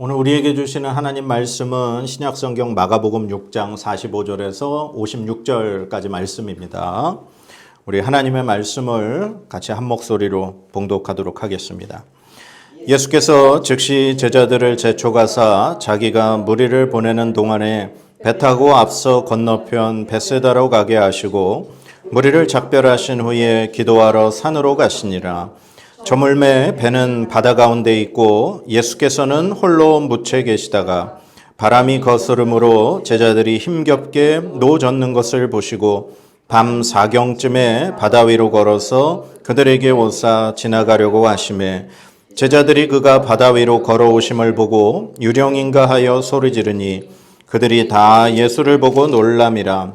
오늘 우리에게 주시는 하나님 말씀은 신약성경 마가복음 6장 45절에서 56절까지 말씀입니다. 우리 하나님의 말씀을 같이 한 목소리로 봉독하도록 하겠습니다. 예수께서 즉시 제자들을 재촉하사 자기가 무리를 보내는 동안에 배 타고 앞서 건너편 벳세다로 가게 하시고 무리를 작별하신 후에 기도하러 산으로 가시니라. 저물매 배는 바다 가운데 있고 예수께서는 홀로 묻혀 계시다가 바람이 거스름으로 제자들이 힘겹게 노젓는 것을 보시고 밤 사경쯤에 바다 위로 걸어서 그들에게 오사 지나가려고 하시매 제자들이 그가 바다 위로 걸어오심을 보고 유령인가 하여 소리 지르니 그들이 다 예수를 보고 놀람이라.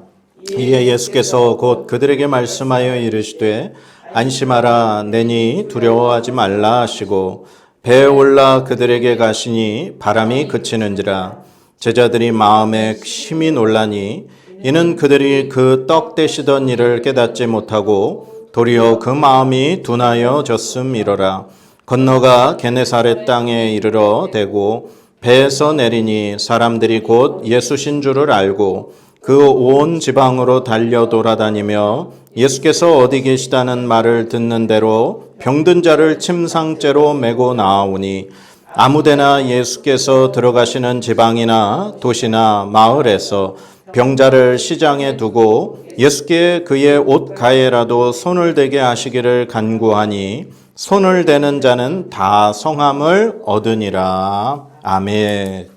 이에 예수께서 곧 그들에게 말씀하여 이르시되 안심하라 내니 두려워하지 말라 하시고 배에 올라 그들에게 가시니 바람이 그치는지라. 제자들이 마음에 심히 놀라니 이는 그들이 그 떡 떼시던 일을 깨닫지 못하고 도리어 그 마음이 둔하여 졌음이러라. 건너가 게네사렛 땅에 이르러 대고 배에서 내리니 사람들이 곧 예수신 줄을 알고 그 온 지방으로 달려 돌아다니며 예수께서 어디 계시다는 말을 듣는 대로 병든 자를 침상째로 메고 나아오니 아무데나 예수께서 들어가시는 지방이나 도시나 마을에서 병자를 시장에 두고 예수께 그의 옷 가에라도 손을 대게 하시기를 간구하니 손을 대는 자는 다 성함을 얻으니라. 아멘.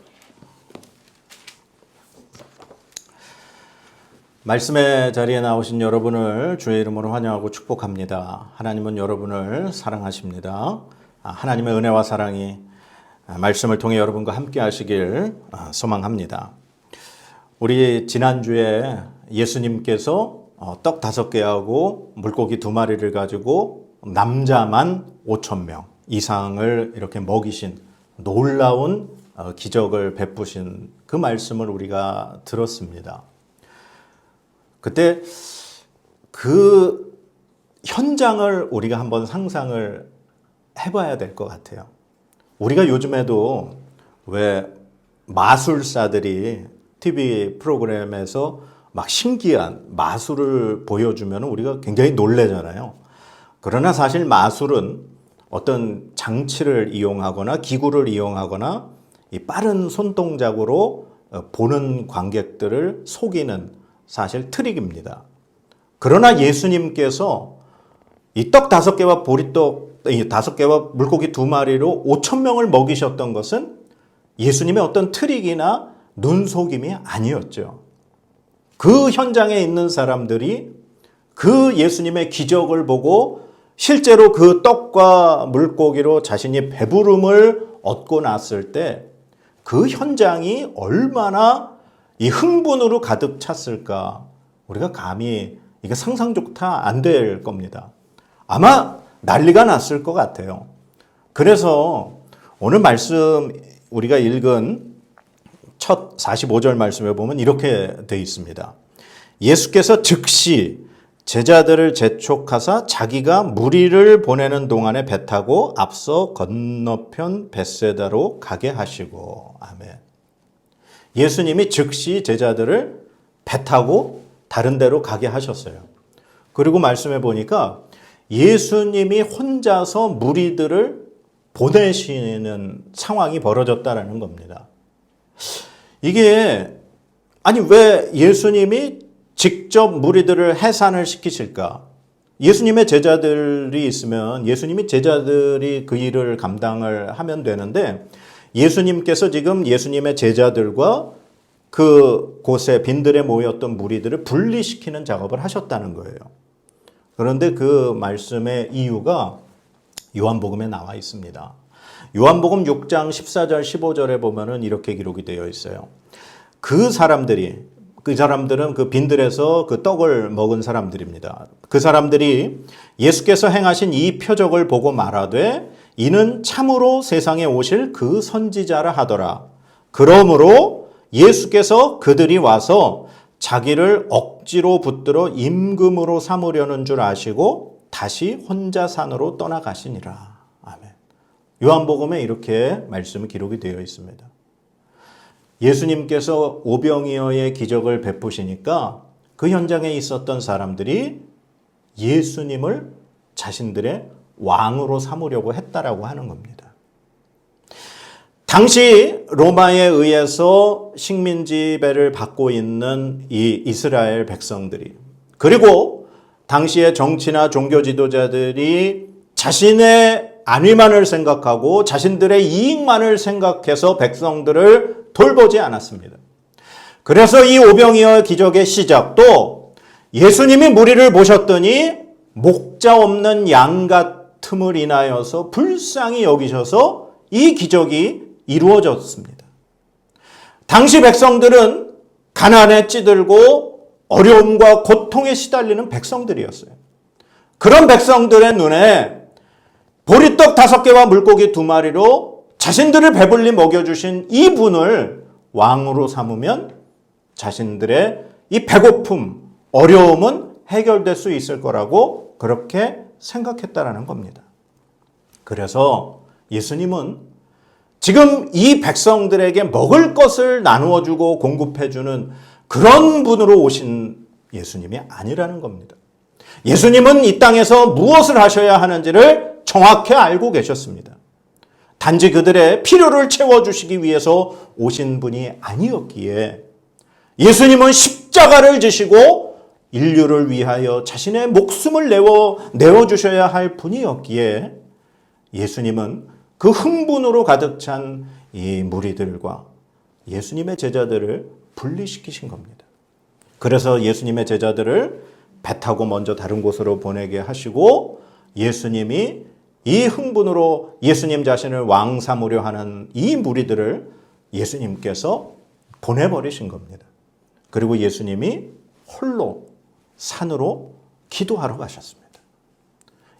말씀의 자리에 나오신 여러분을 주의 이름으로 환영하고 축복합니다. 하나님은 여러분을 사랑하십니다. 하나님의 은혜와 사랑이 말씀을 통해 여러분과 함께 하시길 소망합니다. 우리 지난주에 예수님께서 떡 5개하고 물고기 2마리를 가지고 남자만 5,000명 이상을 이렇게 먹이신 놀라운 기적을 베푸신 그 말씀을 우리가 들었습니다. 그때 그 현장을 우리가 한번 상상을 해봐야 될 것 같아요. 우리가 요즘에도 왜 마술사들이 TV 프로그램에서 막 신기한 마술을 보여주면 우리가 굉장히 놀래잖아요. 그러나 사실 마술은 어떤 장치를 이용하거나 기구를 이용하거나 이 빠른 손동작으로 보는 관객들을 속이는 사실 트릭입니다. 그러나 예수님께서 이 떡 5개와 보리떡 5개와 물고기 2마리로 5,000명을 먹이셨던 것은 예수님의 어떤 트릭이나 눈속임이 아니었죠. 그 현장에 있는 사람들이 그 예수님의 기적을 보고 실제로 그 떡과 물고기로 자신이 배부름을 얻고 났을 때 그 현장이 얼마나 이 흥분으로 가득 찼을까? 우리가 감히 이게 상상조차 안 될 겁니다. 아마 난리가 났을 것 같아요. 그래서 오늘 말씀 우리가 읽은 첫 45절 말씀에 보면 이렇게 되어 있습니다. 예수께서 즉시 제자들을 재촉하사 자기가 무리를 보내는 동안에 배 타고 앞서 건너편 벳세다로 가게 하시고. 아멘. 예수님이 즉시 제자들을 배 타고 다른 데로 가게 하셨어요. 그리고 말씀해 보니까 예수님이 혼자서 무리들을 보내시는 상황이 벌어졌다라는 겁니다. 이게 아니 왜 예수님이 직접 무리들을 해산을 시키실까? 예수님의 제자들이 있으면 예수님이 제자들이 그 일을 감당을 하면 되는데 예수님께서 지금 예수님의 제자들과 그 곳에 빈들에 모였던 무리들을 분리시키는 작업을 하셨다는 거예요. 그런데 그 말씀의 이유가 요한복음에 나와 있습니다. 요한복음 6장 14절 15절에 보면은 이렇게 기록이 되어 있어요. 그 사람들은 그 빈들에서 그 떡을 먹은 사람들입니다. 그 사람들이 예수께서 행하신 이 표적을 보고 말하되 이는 참으로 세상에 오실 그 선지자라 하더라. 그러므로 예수께서 그들이 와서 자기를 억지로 붙들어 임금으로 삼으려는 줄 아시고 다시 혼자 산으로 떠나가시니라. 아멘. 요한복음에 이렇게 말씀이 기록이 되어 있습니다. 예수님께서 오병이어의 기적을 베푸시니까 그 현장에 있었던 사람들이 예수님을 자신들의 왕으로 삼으려고 했다라고 하는 겁니다. 당시 로마에 의해서 식민지배를 받고 있는 이 이스라엘 백성들이, 그리고 당시의 정치나 종교 지도자들이 자신의 안위만을 생각하고 자신들의 이익만을 생각해서 백성들을 돌보지 않았습니다. 그래서 이 오병이어 기적의 시작도 예수님이 무리를 보셨더니 목자 없는 양 같음을 인하여서 불쌍히 여기셔서 이 기적이 이루어졌습니다. 당시 백성들은 가난에 찌들고 어려움과 고통에 시달리는 백성들이었어요. 그런 백성들의 눈에 보리떡 5개와 물고기 2마리로 자신들을 배불리 먹여주신 이 분을 왕으로 삼으면 자신들의 이 배고픔, 어려움은 해결될 수 있을 거라고 그렇게 생각했다라는 겁니다. 그래서 예수님은 지금 이 백성들에게 먹을 것을 나누어주고 공급해주는 그런 분으로 오신 예수님이 아니라는 겁니다. 예수님은 이 땅에서 무엇을 하셔야 하는지를 정확히 알고 계셨습니다. 단지 그들의 필요를 채워주시기 위해서 오신 분이 아니었기에 예수님은 십자가를 지시고 인류를 위하여 자신의 목숨을 내어주셔야 할 분이었기에 예수님은 그 흥분으로 가득 찬 이 무리들과 예수님의 제자들을 분리시키신 겁니다. 그래서 예수님의 제자들을 배 타고 먼저 다른 곳으로 보내게 하시고 예수님이 이 흥분으로 예수님 자신을 왕 삼으려 하는 이 무리들을 예수님께서 보내버리신 겁니다. 그리고 예수님이 홀로 산으로 기도하러 가셨습니다.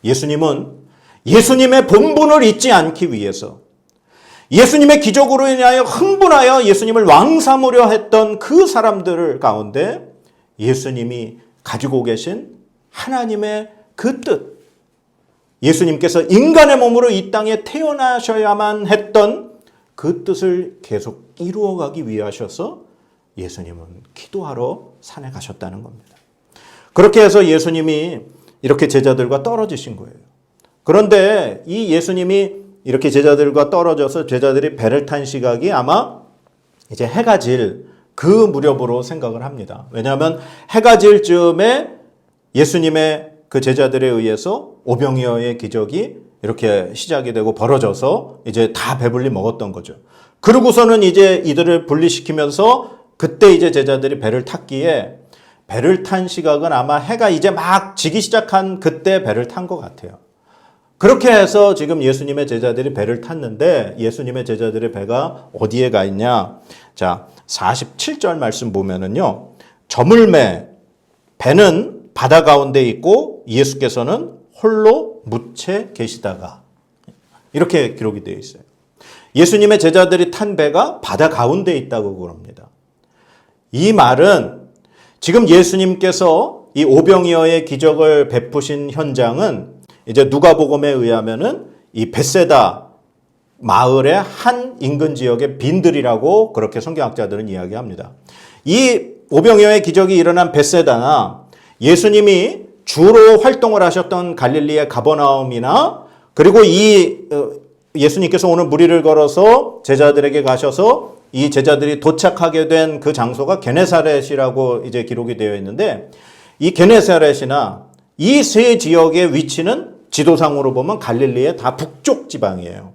예수님은 예수님의 본분을 잊지 않기 위해서 예수님의 기적으로 인하여 흥분하여 예수님을 왕 삼으려 했던 그 사람들 가운데 예수님이 가지고 계신 하나님의 그 뜻, 예수님께서 인간의 몸으로 이 땅에 태어나셔야만 했던 그 뜻을 계속 이루어가기 위하셔서 예수님은 기도하러 산에 가셨다는 겁니다. 그렇게 해서 예수님이 이렇게 제자들과 떨어지신 거예요. 그런데 이 예수님이 이렇게 제자들과 떨어져서 제자들이 배를 탄 시각이 아마 이제 해가 질 그 무렵으로 생각을 합니다. 왜냐하면 해가 질 즈음에 예수님의 그 제자들에 의해서 오병이어의 기적이 이렇게 시작이 되고 벌어져서 이제 다 배불리 먹었던 거죠. 그러고서는 이제 이들을 분리시키면서 그때 이제 제자들이 배를 탔기에 배를 탄 시각은 아마 해가 이제 막 지기 시작한 그때 배를 탄 것 같아요. 그렇게 해서 지금 예수님의 제자들이 배를 탔는데 예수님의 제자들의 배가 어디에 가 있냐? 자, 47절 말씀 보면은요. 저물매 배는 바다 가운데 있고 예수께서는 홀로 묻혀 계시다가 이렇게 기록이 되어 있어요. 예수님의 제자들이 탄 배가 바다 가운데 있다고 그럽니다. 이 말은 지금 예수님께서 이 오병이어의 기적을 베푸신 현장은 이제 누가복음에 의하면은 이 벳세다 마을의 한 인근 지역의 빈들이라고 그렇게 성경학자들은 이야기합니다. 이 오병이어의 기적이 일어난 벳세다나 예수님이 주로 활동을 하셨던 갈릴리의 가버나움이나 그리고 이 예수님께서 오늘 무리를 걸어서 제자들에게 가셔서 이 제자들이 도착하게 된 그 장소가 게네사렛이라고 이제 기록이 되어 있는데 이 게네사렛이나 이 세 지역의 위치는 지도상으로 보면 갈릴리의 다 북쪽 지방이에요.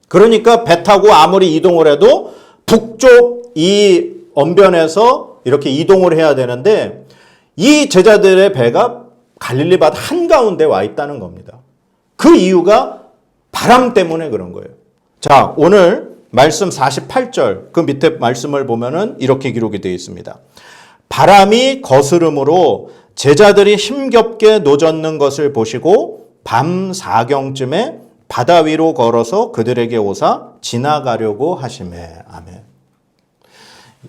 그러니까 배 타고 아무리 이동을 해도 북쪽 이 언변에서 이렇게 이동을 해야 되는데 이 제자들의 배가 갈릴리 바다 한가운데 와 있다는 겁니다. 그 이유가 바람 때문에 그런 거예요. 자, 오늘 말씀 48절 그 밑에 말씀을 보면은 이렇게 기록이 되어 있습니다. 바람이 거스름으로 제자들이 힘겹게 노젓는 것을 보시고 밤 4경쯤에 바다 위로 걸어서 그들에게 오사 지나가려고 하시매. 아멘.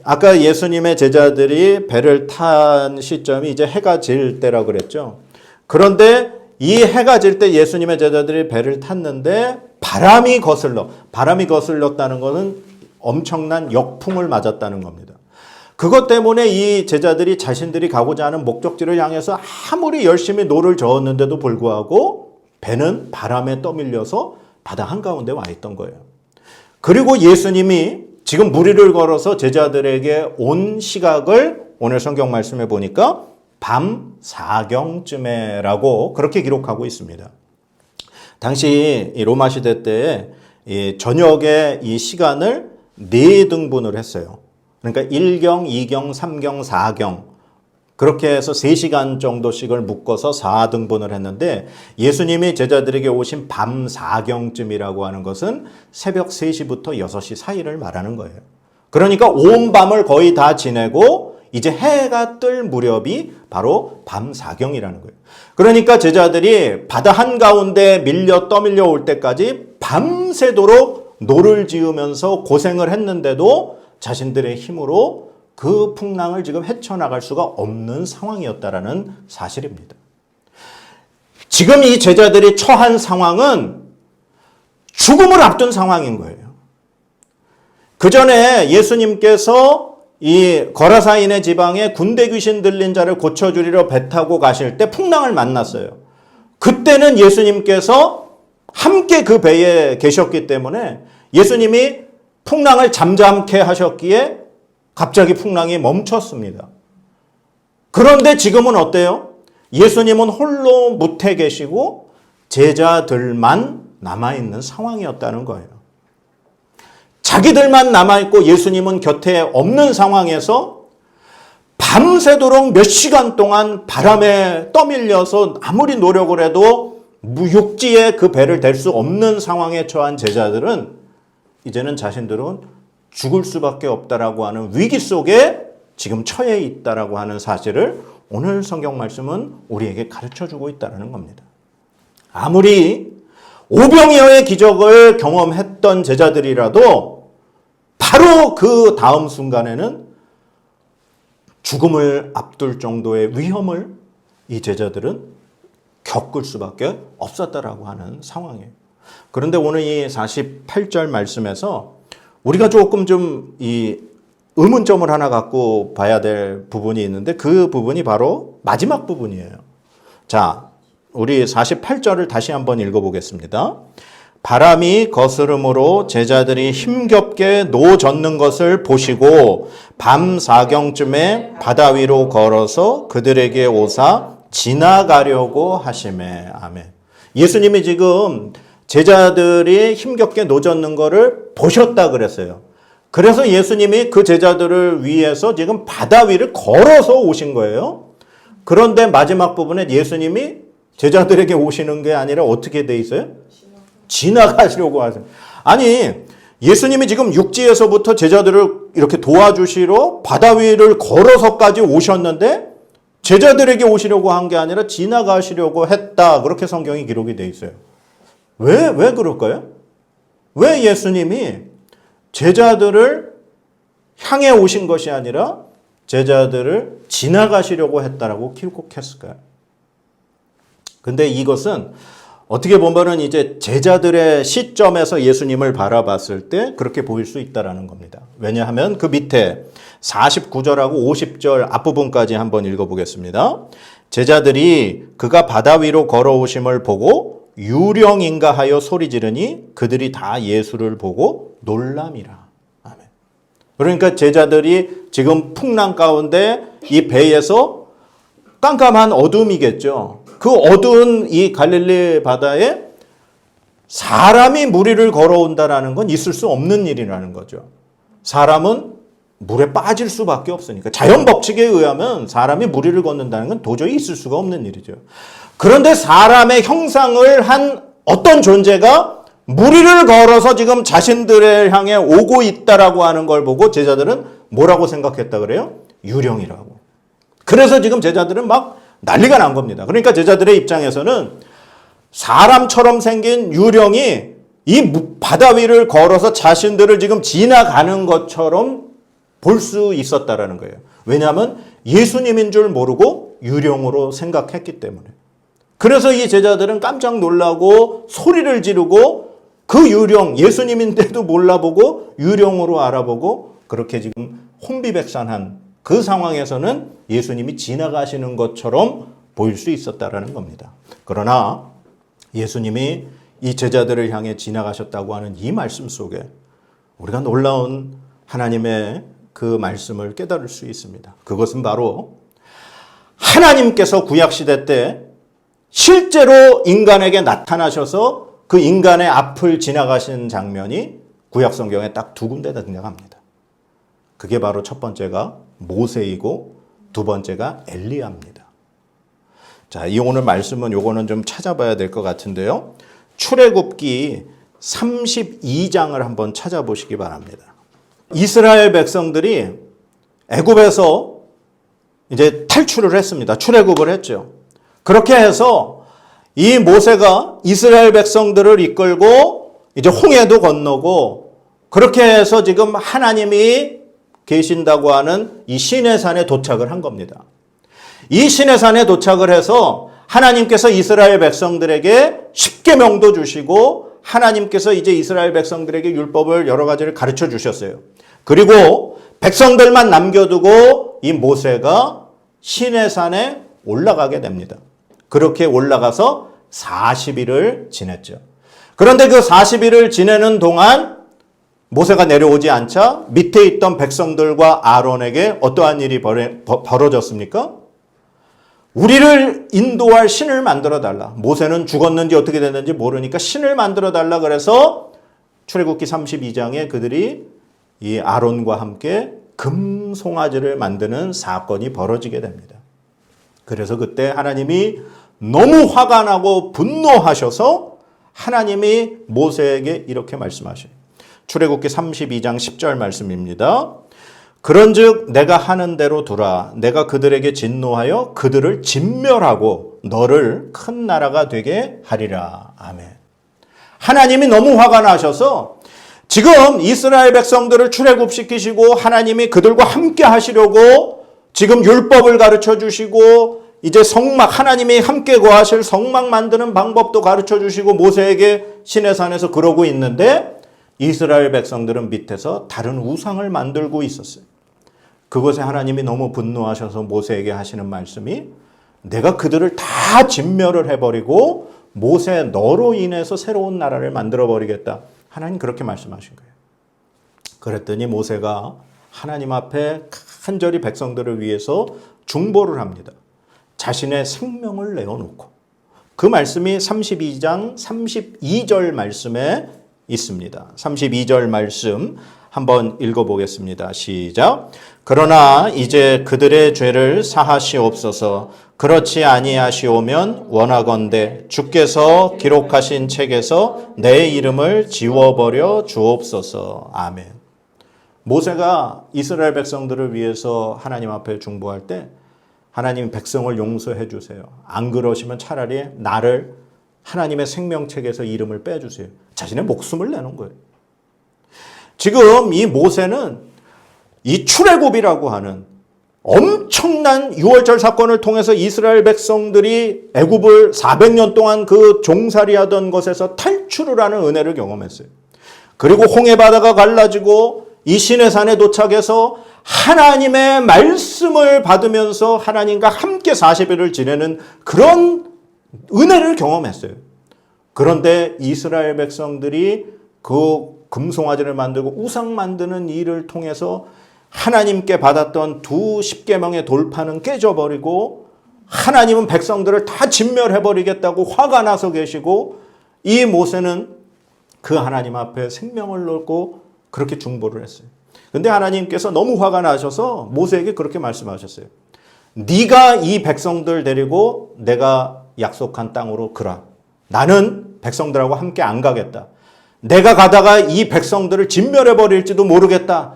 아까 예수님의 제자들이 배를 탄 시점이 이제 해가 질 때라고 그랬죠. 그런데 이 해가 질 때 예수님의 제자들이 배를 탔는데 바람이 거슬렀다는 것은 엄청난 역풍을 맞았다는 겁니다. 그것 때문에 이 제자들이 자신들이 가고자 하는 목적지를 향해서 아무리 열심히 노를 저었는데도 불구하고 배는 바람에 떠밀려서 바다 한가운데 와 있던 거예요. 그리고 예수님이 지금 무리를 걸어서 제자들에게 온 시각을 오늘 성경 말씀에 보니까 밤 4경쯤에라고 그렇게 기록하고 있습니다. 당시 로마 시대 때 저녁에 이 시간을 4등분을 했어요. 그러니까 1경, 2경, 3경, 4경 그렇게 해서 3시간 정도씩을 묶어서 4등분을 했는데 예수님이 제자들에게 오신 밤 4경쯤이라고 하는 것은 새벽 3시부터 6시 사이를 말하는 거예요. 그러니까 온 밤을 거의 다 지내고 이제 해가 뜰 무렵이 바로 밤 4경이라는 거예요. 그러니까 제자들이 바다 한가운데 떠밀려 올 때까지 밤새도록 노를 지으면서 고생을 했는데도 자신들의 힘으로 그 풍랑을 지금 헤쳐나갈 수가 없는 상황이었다라는 사실입니다. 지금 이 제자들이 처한 상황은 죽음을 앞둔 상황인 거예요. 그 전에 예수님께서 이 거라사인의 지방에 군대 귀신 들린 자를 고쳐주리러 배 타고 가실 때 풍랑을 만났어요. 그때는 예수님께서 함께 그 배에 계셨기 때문에 예수님이 풍랑을 잠잠케 하셨기에 갑자기 풍랑이 멈췄습니다. 그런데 지금은 어때요? 예수님은 홀로 묻혀 계시고 제자들만 남아있는 상황이었다는 거예요. 자기들만 남아있고 예수님은 곁에 없는 상황에서 밤새도록 몇 시간 동안 바람에 떠밀려서 아무리 노력을 해도 육지에 그 배를 댈 수 없는 상황에 처한 제자들은 이제는 자신들은 죽을 수밖에 없다라고 하는 위기 속에 지금 처해 있다라고 하는 사실을 오늘 성경 말씀은 우리에게 가르쳐주고 있다는 겁니다. 아무리 오병이어의 기적을 경험했던 제자들이라도 바로 그 다음 순간에는 죽음을 앞둘 정도의 위험을 이 제자들은 겪을 수밖에 없었다라고 하는 상황이에요. 그런데 오늘 이 48절 말씀에서 우리가 조금 좀 이 의문점을 하나 갖고 봐야 될 부분이 있는데 그 부분이 바로 마지막 부분이에요. 자, 우리 48절을 다시 한번 읽어보겠습니다. 바람이 거스름으로 제자들이 힘겹게 노 젓는 것을 보시고 밤 4경쯤에 바다 위로 걸어서 그들에게 오사 지나가려고 하시매. 아멘. 예수님이 지금 제자들이 힘겹게 노 젓는 거를 보셨다 그랬어요. 그래서 예수님이 그 제자들을 위해서 지금 바다 위를 걸어서 오신 거예요. 그런데 마지막 부분에 예수님이 제자들에게 오시는 게 아니라 어떻게 돼 있어요? 지나가시려고 하세요. 아니, 예수님이 지금 육지에서부터 제자들을 이렇게 도와주시러 바다 위를 걸어서까지 오셨는데 제자들에게 오시려고 한 게 아니라 지나가시려고 했다. 그렇게 성경이 기록이 돼 있어요. 왜 그럴까요? 왜 예수님이 제자들을 향해 오신 것이 아니라 제자들을 지나가시려고 했다라고 기록했을까요? 근데 이것은 어떻게 보면은 이제 제자들의 시점에서 예수님을 바라봤을 때 그렇게 보일 수 있다라는 겁니다. 왜냐하면 그 밑에 49절하고 50절 앞부분까지 한번 읽어보겠습니다. 제자들이 그가 바다 위로 걸어오심을 보고 유령인가 하여 소리 지르니 그들이 다 예수를 보고 놀람이라. 아멘. 그러니까 제자들이 지금 풍랑 가운데 이 배에서 깜깜한 어둠이겠죠. 그 어두운 이 갈릴리 바다에 사람이 무리를 걸어온다라는 건 있을 수 없는 일이라는 거죠. 사람은 물에 빠질 수밖에 없으니까. 자연 법칙에 의하면 사람이 무리를 걷는다는 건 도저히 있을 수가 없는 일이죠. 그런데 사람의 형상을 한 어떤 존재가 무리를 걸어서 지금 자신들을 향해 오고 있다라고 하는 걸 보고 제자들은 뭐라고 생각했다 그래요? 유령이라고. 그래서 지금 제자들은 막 난리가 난 겁니다. 그러니까 제자들의 입장에서는 사람처럼 생긴 유령이 이 바다 위를 걸어서 자신들을 지금 지나가는 것처럼 볼 수 있었다라는 거예요. 왜냐하면 예수님인 줄 모르고 유령으로 생각했기 때문에. 그래서 이 제자들은 깜짝 놀라고 소리를 지르고 그 유령, 예수님인데도 몰라보고 유령으로 알아보고 그렇게 지금 혼비백산한 그 상황에서는 예수님이 지나가시는 것처럼 보일 수 있었다라는 겁니다. 그러나 예수님이 이 제자들을 향해 지나가셨다고 하는 이 말씀 속에 우리가 놀라운 하나님의 그 말씀을 깨달을 수 있습니다. 그것은 바로 하나님께서 구약시대 때 실제로 인간에게 나타나셔서 그 인간의 앞을 지나가신 장면이 구약성경에 딱 두 군데 등장합니다. 그게 바로 첫 번째가 모세이고 두 번째가 엘리야입니다. 자, 이 오늘 말씀은 요거는 좀 찾아봐야 될 것 같은데요. 출애굽기 32장을 한번 찾아보시기 바랍니다. 이스라엘 백성들이 애굽에서 이제 탈출을 했습니다. 출애굽을 했죠. 그렇게 해서 이 모세가 이스라엘 백성들을 이끌고 이제 홍해도 건너고 그렇게 해서 지금 하나님이 계신다고 하는 이 시내산에 도착을 한 겁니다. 이 시내산에 도착을 해서 하나님께서 이스라엘 백성들에게 십계명도 주시고 하나님께서 이제 이스라엘 백성들에게 율법을 여러 가지를 가르쳐 주셨어요. 그리고 백성들만 남겨두고 이 모세가 시내산에 올라가게 됩니다. 그렇게 올라가서 40일을 지냈죠. 그런데 그 40일을 지내는 동안 모세가 내려오지 않자 밑에 있던 백성들과 아론에게 어떠한 일이 벌어졌습니까? 우리를 인도할 신을 만들어 달라. 모세는 죽었는지 어떻게 됐는지 모르니까 신을 만들어 달라 그래서 출애굽기 32장에 그들이 이 아론과 함께 금송아지를 만드는 사건이 벌어지게 됩니다. 그래서 그때 하나님이 너무 화가 나고 분노하셔서 하나님이 모세에게 이렇게 말씀하셔요. 출애굽기 32장 10절 말씀입니다. 그런즉 내가 하는 대로 두라. 내가 그들에게 진노하여 그들을 진멸하고 너를 큰 나라가 되게 하리라. 아멘. 하나님이 너무 화가 나셔서 지금 이스라엘 백성들을 출애굽시키시고 하나님이 그들과 함께 하시려고 지금 율법을 가르쳐 주시고 이제 성막, 하나님이 함께 거하실 성막 만드는 방법도 가르쳐 주시고 모세에게 시내산에서 그러고 있는데 이스라엘 백성들은 밑에서 다른 우상을 만들고 있었어요. 그것에 하나님이 너무 분노하셔서 모세에게 하시는 말씀이 내가 그들을 다 진멸을 해버리고 모세 너로 인해서 새로운 나라를 만들어버리겠다. 하나님 그렇게 말씀하신 거예요. 그랬더니 모세가 하나님 앞에 간절히 백성들을 위해서 중보를 합니다. 자신의 생명을 내어놓고 그 말씀이 32장 32절 말씀에 있습니다. 32절 말씀 한번 읽어보겠습니다. 시작. 그러나 이제 그들의 죄를 사하시옵소서. 그렇지 아니하시오면 원하건대 주께서 기록하신 책에서 내 이름을 지워버려 주옵소서. 아멘. 모세가 이스라엘 백성들을 위해서 하나님 앞에 중보할 때 하나님 백성을 용서해 주세요. 안 그러시면 차라리 나를 하나님의 생명책에서 이름을 빼주세요. 자신의 목숨을 내는 거예요. 지금 이 모세는 이 출애굽이라고 하는 엄청난 유월절 사건을 통해서 이스라엘 백성들이 애굽을 400년 동안 그 종살이하던 것에서 탈출을 하는 은혜를 경험했어요. 그리고 홍해바다가 갈라지고 이 시내산에 도착해서 하나님의 말씀을 받으면서 하나님과 함께 40일을 지내는 그런 은혜를 경험했어요. 그런데 이스라엘 백성들이 그 금송아지를 만들고 우상 만드는 일을 통해서 하나님께 받았던 두 십계명의 돌파는 깨져버리고 하나님은 백성들을 다 진멸해버리겠다고 화가 나서 계시고 이 모세는 그 하나님 앞에 생명을 놓고 그렇게 중보를 했어요. 근데 하나님께서 너무 화가 나셔서 모세에게 그렇게 말씀하셨어요. 네가 이 백성들 데리고 내가 약속한 땅으로 가라. 나는 백성들하고 함께 안 가겠다. 내가 가다가 이 백성들을 진멸해버릴지도 모르겠다.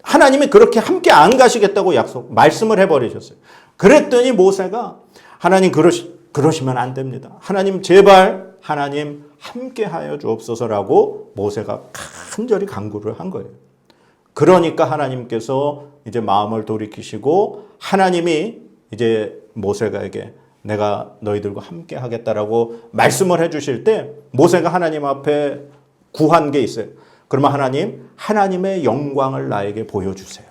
하나님이 그렇게 함께 안 가시겠다고 말씀을 해버리셨어요. 그랬더니 모세가 하나님 그러시면 안 됩니다. 하나님 제발 하나님 함께 하여 주옵소서라고 모세가 간절히 간구를 한 거예요. 그러니까 하나님께서 이제 마음을 돌이키시고 하나님이 이제 모세가에게 내가 너희들과 함께 하겠다라고 말씀을 해 주실 때 모세가 하나님 앞에 구한 게 있어요. 그러면 하나님, 하나님의 영광을 나에게 보여주세요.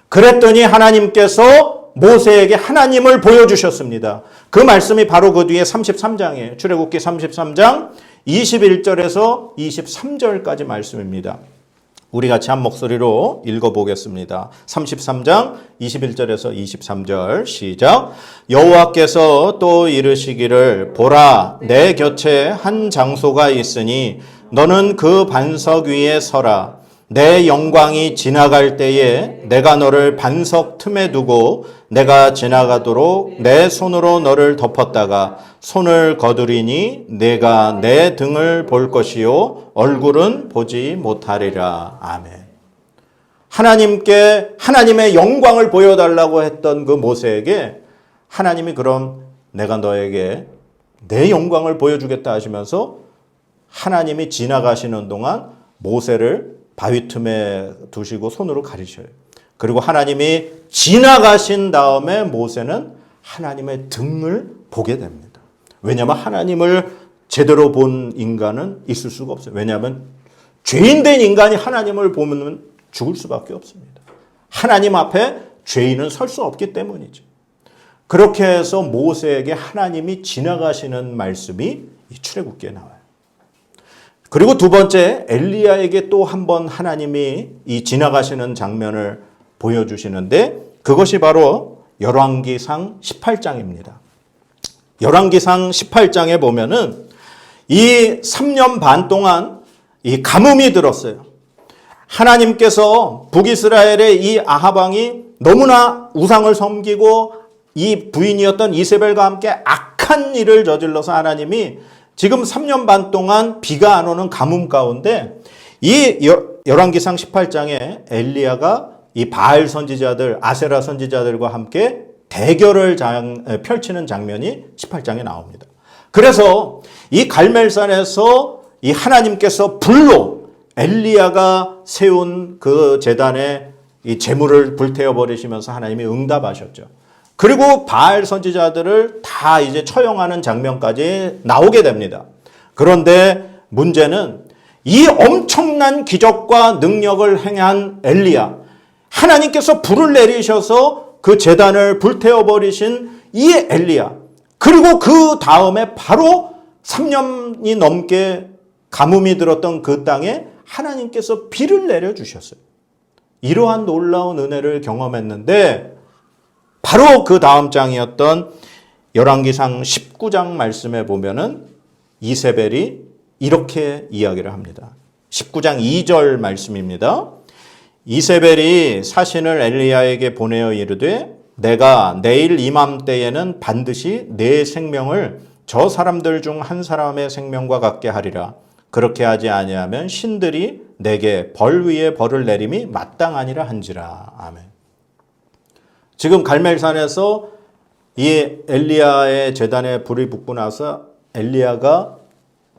그랬더니 하나님께서 모세에게 하나님을 보여주셨습니다. 그 말씀이 바로 그 뒤에 33장이에요. 출애굽기 33장 21절에서 23절까지 말씀입니다. 우리 같이 한 목소리로 읽어보겠습니다. 33장 21절에서 23절 시작. 여호와께서 또 이르시기를 보라 내 곁에 한 장소가 있으니 너는 그 반석 위에 서라. 내 영광이 지나갈 때에 내가 너를 반석 틈에 두고 내가 지나가도록 내 손으로 너를 덮었다가 손을 거두리니 내가 내 등을 볼 것이요 얼굴은 보지 못하리라. 아멘. 하나님께 하나님의 영광을 보여달라고 했던 그 모세에게 하나님이 그럼 내가 너에게 내 영광을 보여주겠다 하시면서 하나님이 지나가시는 동안 모세를 바위 틈에 두시고 손으로 가리셔요. 그리고 하나님이 지나가신 다음에 모세는 하나님의 등을 보게 됩니다. 왜냐하면 하나님을 제대로 본 인간은 있을 수가 없어요. 왜냐하면 죄인된 인간이 하나님을 보면 죽을 수밖에 없습니다. 하나님 앞에 죄인은 설 수 없기 때문이죠. 그렇게 해서 모세에게 하나님이 지나가시는 말씀이 이 출애굽기에 나와요. 그리고 두 번째 엘리야에게 또 한 번 하나님이 이 지나가시는 장면을 보여주시는데 그것이 바로 열왕기상 18장입니다. 열왕기상 18장에 보면은 이 3년 반 동안 이 가뭄이 들었어요. 하나님께서 북이스라엘의 이 아합 왕이 너무나 우상을 섬기고 이 부인이었던 이세벨과 함께 악한 일을 저질러서 하나님이 지금 3년 반 동안 비가 안 오는 가뭄 가운데 이 열왕기상 18장에 엘리야가 이 바알 선지자들, 아세라 선지자들과 함께 대결을 펼치는 장면이 18장에 나옵니다. 그래서 이 갈멜산에서 이 하나님께서 불로 엘리야가 세운 그 제단에 이 제물을 불태워 버리시면서 하나님이 응답하셨죠. 그리고 바알 선지자들을 다 이제 처형하는 장면까지 나오게 됩니다. 그런데 문제는 이 엄청난 기적과 능력을 행한 엘리야, 하나님께서 불을 내리셔서 그 제단을 불태워 버리신 이 엘리야, 그리고 그 다음에 바로 3년이 넘게 가뭄이 들었던 그 땅에 하나님께서 비를 내려주셨어요. 이러한 놀라운 은혜를 경험했는데 바로 그 다음 장이었던 열왕기상 19장 말씀에 보면은 이세벨이 이렇게 이야기를 합니다. 19장 2절 말씀입니다. 이세벨이 사신을 엘리야에게 보내어 이르되 내가 내일 이맘때에는 반드시 내 생명을 저 사람들 중 한 사람의 생명과 같게 하리라. 그렇게 하지 아니하면 신들이 내게 벌 위에 벌을 내림이 마땅하니라 한지라. 아멘. 지금 갈멜산에서 이 엘리야의 제단에 불이 붙고 나서 엘리야가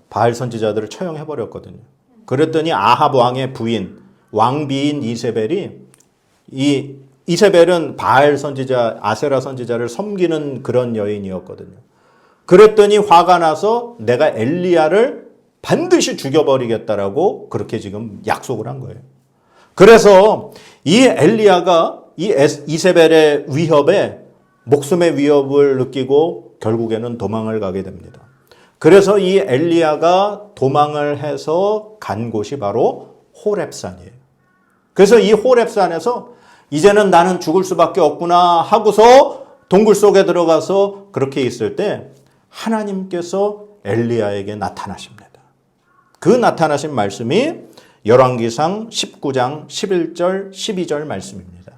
바알 선지자들을 처형해 버렸거든요. 그랬더니 아합 왕의 부인, 왕비인 이세벨이 이세벨은 바알 선지자, 아세라 선지자를 섬기는 그런 여인이었거든요. 그랬더니 화가 나서 내가 엘리야를 반드시 죽여버리겠다라고 그렇게 지금 약속을 한 거예요. 그래서 이 엘리야가 이 이세벨의 위협에 목숨의 위협을 느끼고 결국에는 도망을 가게 됩니다. 그래서 이 엘리야가 도망을 해서 간 곳이 바로 호렙산이에요. 그래서 이 호렙산에서 이제는 나는 죽을 수밖에 없구나 하고서 동굴 속에 들어가서 그렇게 있을 때 하나님께서 엘리야에게 나타나십니다. 그 나타나신 말씀이 열왕기상 19장 11절 12절 말씀입니다.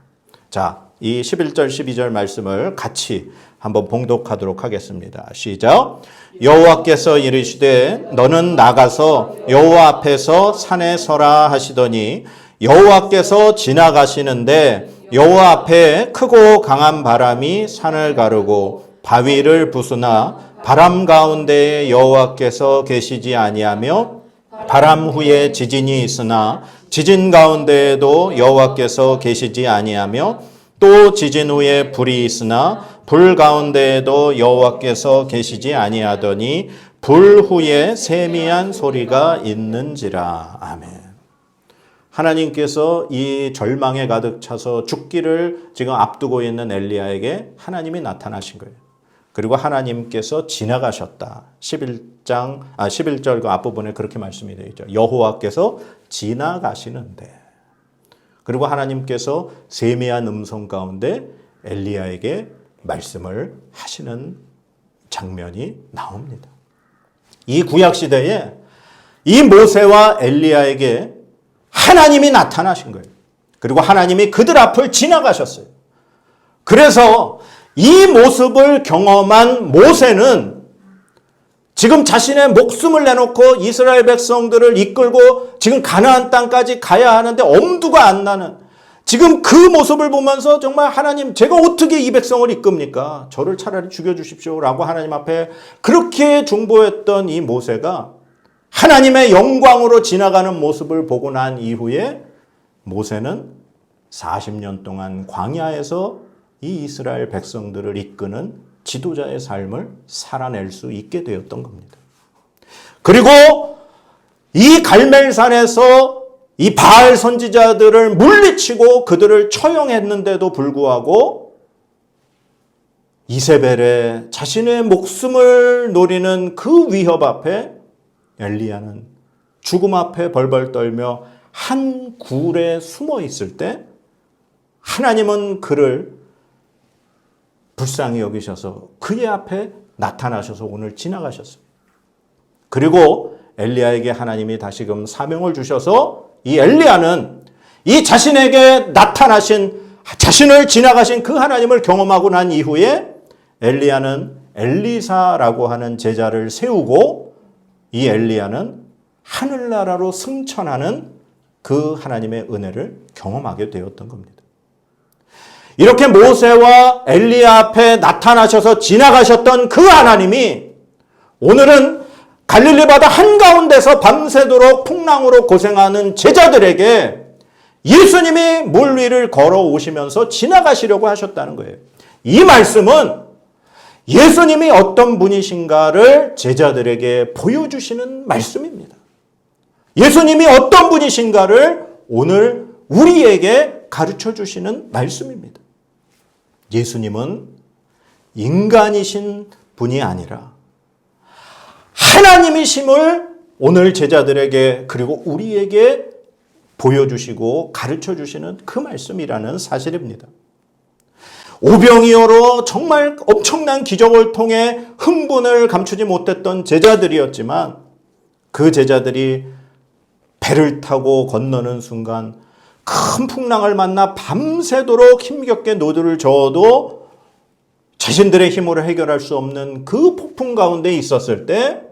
자, 이 11절 12절 말씀을 같이 한번 봉독하도록 하겠습니다. 시작. 여호와께서 이르시되 너는 나가서 여호와 앞에서 산에 서라 하시더니 여호와께서 지나가시는데 여호와 앞에 크고 강한 바람이 산을 가르고 바위를 부수나 바람 가운데에 여호와께서 계시지 아니하며 바람 후에 지진이 있으나 지진 가운데에도 여호와께서 계시지 아니하며 또 지진 후에 불이 있으나 불 가운데에도 여호와께서 계시지 아니하더니 불 후에 세미한 소리가 있는지라. 아멘. 하나님께서 이 절망에 가득 차서 죽기를 지금 앞두고 있는 엘리야에게 하나님이 나타나신 거예요. 그리고 하나님께서 지나가셨다. 11절 그 앞부분에 그렇게 말씀이 되어 있죠. 여호와께서 지나가시는데. 그리고 하나님께서 세미한 음성 가운데 엘리야에게 말씀을 하시는 장면이 나옵니다. 이 구약 시대에 이 모세와 엘리야에게 하나님이 나타나신 거예요. 그리고 하나님이 그들 앞을 지나가셨어요. 그래서 이 모습을 경험한 모세는 지금 자신의 목숨을 내놓고 이스라엘 백성들을 이끌고 지금 가나안 땅까지 가야 하는데 엄두가 안 나는, 지금 그 모습을 보면서 정말 하나님, 제가 어떻게 이 백성을 이끕니까? 저를 차라리 죽여주십시오 라고 하나님 앞에 그렇게 중보했던 이 모세가 하나님의 영광으로 지나가는 모습을 보고 난 이후에 모세는 40년 동안 광야에서 이 이스라엘 백성들을 이끄는 지도자의 삶을 살아낼 수 있게 되었던 겁니다. 그리고 이 갈멜산에서 이 바알 선지자들을 물리치고 그들을 처형했는데도 불구하고 이세벨의 자신의 목숨을 노리는 그 위협 앞에 엘리야는 죽음 앞에 벌벌 떨며 한 굴에 숨어 있을 때 하나님은 그를 불쌍히 여기셔서 그의 앞에 나타나셔서 오늘 지나가셨습니다. 그리고 엘리야에게 하나님이 다시금 사명을 주셔서 이 엘리야는 이 자신에게 나타나신, 자신을 지나가신 그 하나님을 경험하고 난 이후에 엘리야는 엘리사라고 하는 제자를 세우고 이 엘리야는 하늘나라로 승천하는 그 하나님의 은혜를 경험하게 되었던 겁니다. 이렇게 모세와 엘리야 앞에 나타나셔서 지나가셨던 그 하나님이 오늘은 갈릴리 바다 한가운데서 밤새도록 풍랑으로 고생하는 제자들에게 예수님이 물 위를 걸어오시면서 지나가시려고 하셨다는 거예요. 이 말씀은 예수님이 어떤 분이신가를 제자들에게 보여주시는 말씀입니다. 예수님이 어떤 분이신가를 오늘 우리에게 가르쳐 주시는 말씀입니다. 예수님은 인간이신 분이 아니라 하나님이심을 오늘 제자들에게 그리고 우리에게 보여주시고 가르쳐 주시는 그 말씀이라는 사실입니다. 오병이어로 정말 엄청난 기적을 통해 흥분을 감추지 못했던 제자들이었지만 그 제자들이 배를 타고 건너는 순간 큰 풍랑을 만나 밤새도록 힘겹게 노들을 저어도 자신들의 힘으로 해결할 수 없는 그 폭풍 가운데 있었을 때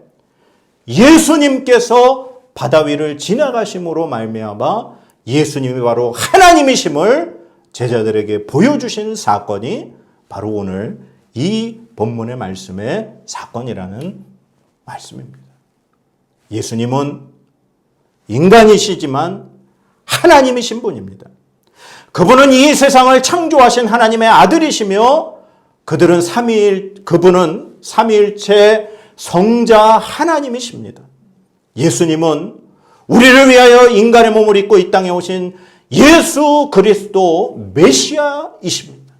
예수님께서 바다 위를 지나가심으로 말미암아 예수님이 바로 하나님이심을 제자들에게 보여주신 사건이 바로 오늘 이 본문의 말씀의 사건이라는 말씀입니다. 예수님은 인간이시지만 하나님이신 분입니다. 그분은 이 세상을 창조하신 하나님의 아들이시며 그분은 삼위일체 성자 하나님이십니다. 예수님은 우리를 위하여 인간의 몸을 입고 이 땅에 오신 예수 그리스도 메시아이십니다.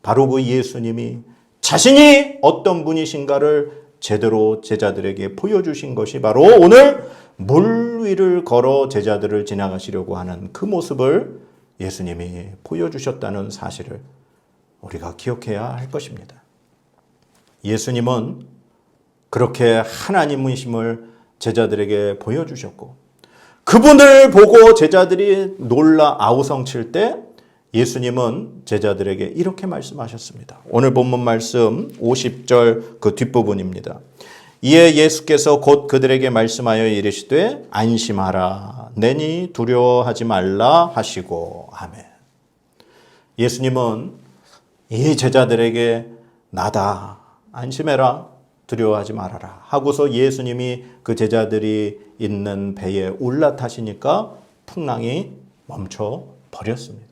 바로 그 예수님이 자신이 어떤 분이신가를 제대로 제자들에게 보여주신 것이 바로 오늘 물 위를 걸어 제자들을 지나가시려고 하는 그 모습을 예수님이 보여주셨다는 사실을 우리가 기억해야 할 것입니다. 예수님은 그렇게 하나님이심을 제자들에게 보여주셨고 그분을 보고 제자들이 놀라 아우성칠 때 예수님은 제자들에게 이렇게 말씀하셨습니다. 오늘 본문 말씀 50절 그 뒷부분입니다. 이에 예수께서 곧 그들에게 말씀하여 이르시되 안심하라 내니 두려워하지 말라 하시고 아멘. 예수님은 이 제자들에게 나다 안심해라 두려워하지 말아라 하고서 예수님이 그 제자들이 있는 배에 올라타시니까 풍랑이 멈춰 버렸습니다.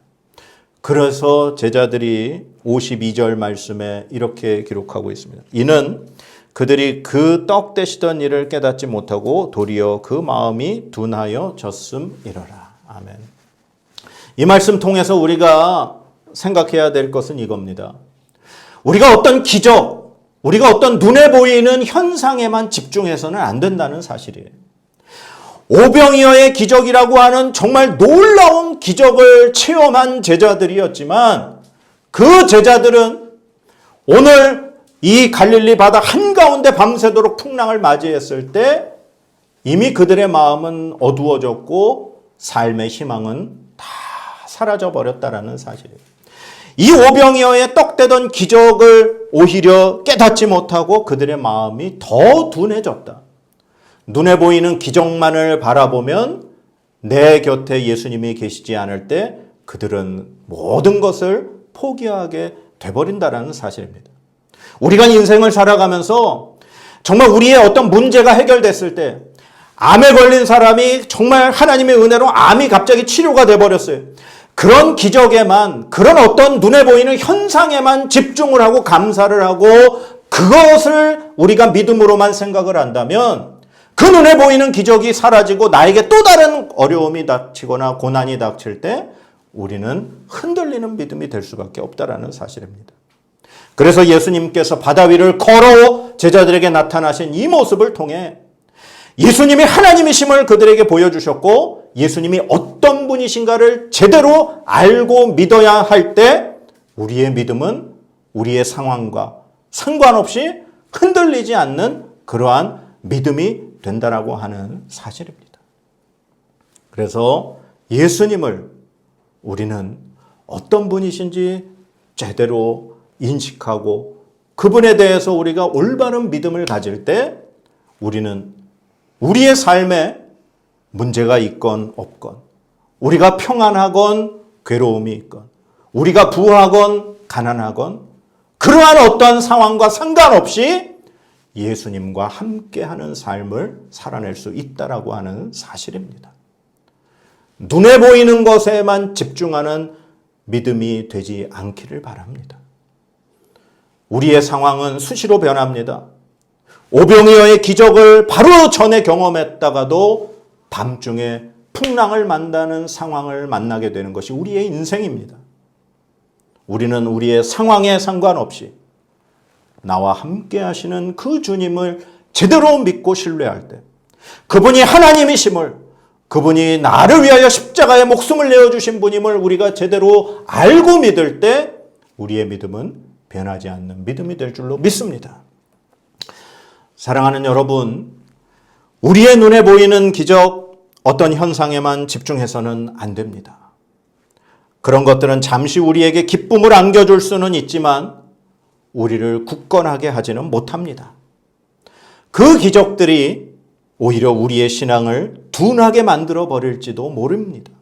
그래서 제자들이 52절 말씀에 이렇게 기록하고 있습니다. 이는 그들이 그 떡 되시던 일을 깨닫지 못하고 도리어 그 마음이 둔하여 졌음이러라. 아멘. 이 말씀 통해서 우리가 생각해야 될 것은 이겁니다. 우리가 어떤 기적, 우리가 어떤 눈에 보이는 현상에만 집중해서는 안 된다는 사실이에요. 오병이어의 기적이라고 하는 정말 놀라운 기적을 체험한 제자들이었지만 그 제자들은 오늘 이 갈릴리 바다 한가운데 밤새도록 풍랑을 맞이했을 때 이미 그들의 마음은 어두워졌고 삶의 희망은 다 사라져 버렸다라는 사실이에요. 이 오병이어의 떡되던 기적을 오히려 깨닫지 못하고 그들의 마음이 더 둔해졌다. 눈에 보이는 기적만을 바라보면 내 곁에 예수님이 계시지 않을 때 그들은 모든 것을 포기하게 돼버린다는 사실입니다. 우리가 인생을 살아가면서 정말 우리의 어떤 문제가 해결됐을 때 암에 걸린 사람이 정말 하나님의 은혜로 암이 갑자기 치료가 돼버렸어요. 그런 기적에만, 그런 어떤 눈에 보이는 현상에만 집중을 하고 감사를 하고 그것을 우리가 믿음으로만 생각을 한다면 그 눈에 보이는 기적이 사라지고 나에게 또 다른 어려움이 닥치거나 고난이 닥칠 때 우리는 흔들리는 믿음이 될 수밖에 없다라는 사실입니다. 그래서 예수님께서 바다 위를 걸어 제자들에게 나타나신 이 모습을 통해 예수님이 하나님이심을 그들에게 보여주셨고 예수님이 어떤 분이신가를 제대로 알고 믿어야 할 때 우리의 믿음은 우리의 상황과 상관없이 흔들리지 않는 그러한 믿음이 된다라고 하는 사실입니다. 그래서 예수님을 우리는 어떤 분이신지 제대로 인식하고 그분에 대해서 우리가 올바른 믿음을 가질 때 우리는 우리의 삶에 문제가 있건 없건 우리가 평안하건 괴로움이 있건 우리가 부하건 가난하건 그러한 어떤 상황과 상관없이 예수님과 함께하는 삶을 살아낼 수 있다라고 하는 사실입니다. 눈에 보이는 것에만 집중하는 믿음이 되지 않기를 바랍니다. 우리의 상황은 수시로 변합니다. 오병이어의 기적을 바로 전에 경험했다가도 밤중에 풍랑을 만나는 상황을 만나게 되는 것이 우리의 인생입니다. 우리는 우리의 상황에 상관없이 나와 함께 하시는 그 주님을 제대로 믿고 신뢰할 때 그분이 하나님이심을 그분이 나를 위하여 십자가에 목숨을 내어주신 분임을 우리가 제대로 알고 믿을 때 우리의 믿음은 변하지 않는 믿음이 될 줄로 믿습니다. 사랑하는 여러분, 우리의 눈에 보이는 기적, 어떤 현상에만 집중해서는 안 됩니다. 그런 것들은 잠시 우리에게 기쁨을 안겨줄 수는 있지만 우리를 굳건하게 하지는 못합니다. 그 기적들이 오히려 우리의 신앙을 둔하게 만들어 버릴지도 모릅니다.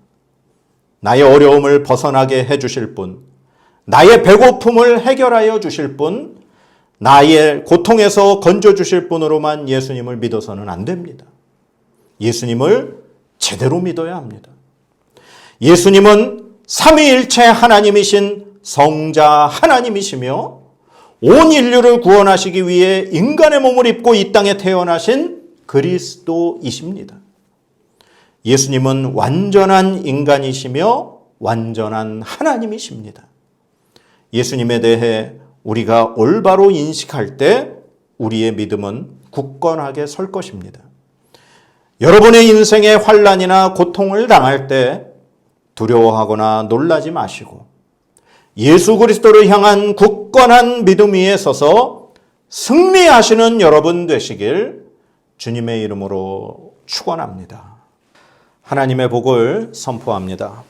나의 어려움을 벗어나게 해주실 분, 나의 배고픔을 해결하여 주실 분, 나의 고통에서 건져주실 분으로만 예수님을 믿어서는 안 됩니다. 예수님을 제대로 믿어야 합니다. 예수님은 삼위일체 하나님이신 성자 하나님이시며 온 인류를 구원하시기 위해 인간의 몸을 입고 이 땅에 태어나신 그리스도이십니다. 예수님은 완전한 인간이시며 완전한 하나님이십니다. 예수님에 대해 우리가 올바로 인식할 때 우리의 믿음은 굳건하게 설 것입니다. 여러분의 인생에 환난이나 고통을 당할 때 두려워하거나 놀라지 마시고 예수 그리스도를 향한 굳건한 믿음 위에 서서 승리하시는 여러분 되시길 주님의 이름으로 축원합니다. 하나님의 복을 선포합니다.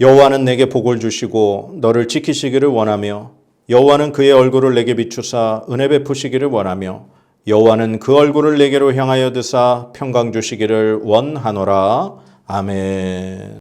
여호와는 내게 복을 주시고 너를 지키시기를 원하며 여호와는 그의 얼굴을 내게 비추사 은혜 베푸시기를 원하며 여호와는 그 얼굴을 내게로 향하여 드사 평강 주시기를 원하노라. 아멘.